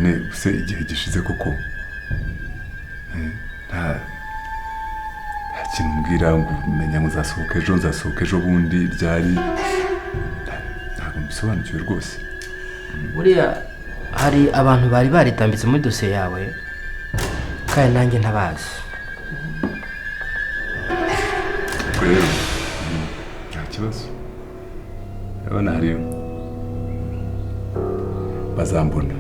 none se igihe gishize koko nta kintu mbwira ngo menya ngo nzasohoka ejo bundi ryari ntabwo mbisobanukiwe rwose. Buriya hari abantu bari baritambitse muri dosiye yawe kandi nanjye ntabazi. Rero nta kibazo, urabona hari bazambona.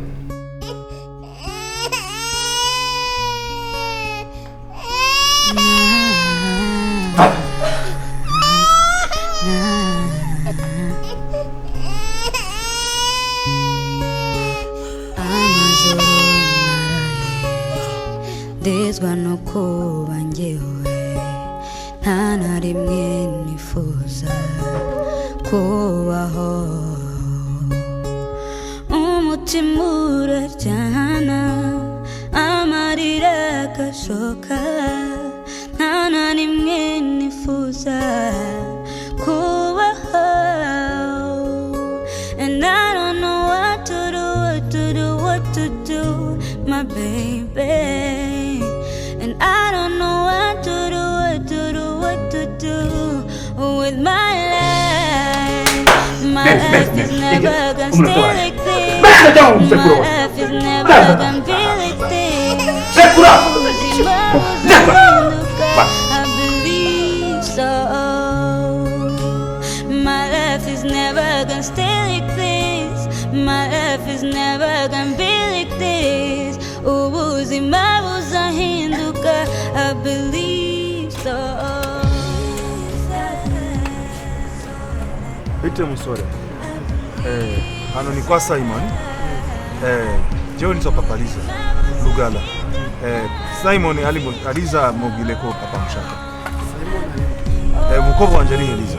Ndezwa no kuba njyewe nta na rimwe nifuza kubaho. Umutima uraryana amarira agashoka nta na rimwe nifuza kubaho. And I don't know what to do, what to do, my baby. And I don't know what to do, what to do with my life. My life is never gonna stay like this. My life is never gonna be like this. I believe so. My life is never gonna stay like this. My life is never gonna be like this. Ubuzima buzahinduka, I believe so. Ite musore. Hano ni kwa Simon. Jeo ni papa Liza. Lugala. Simon aliza mogile ko papa mshaka. Mukobo anjani Liza.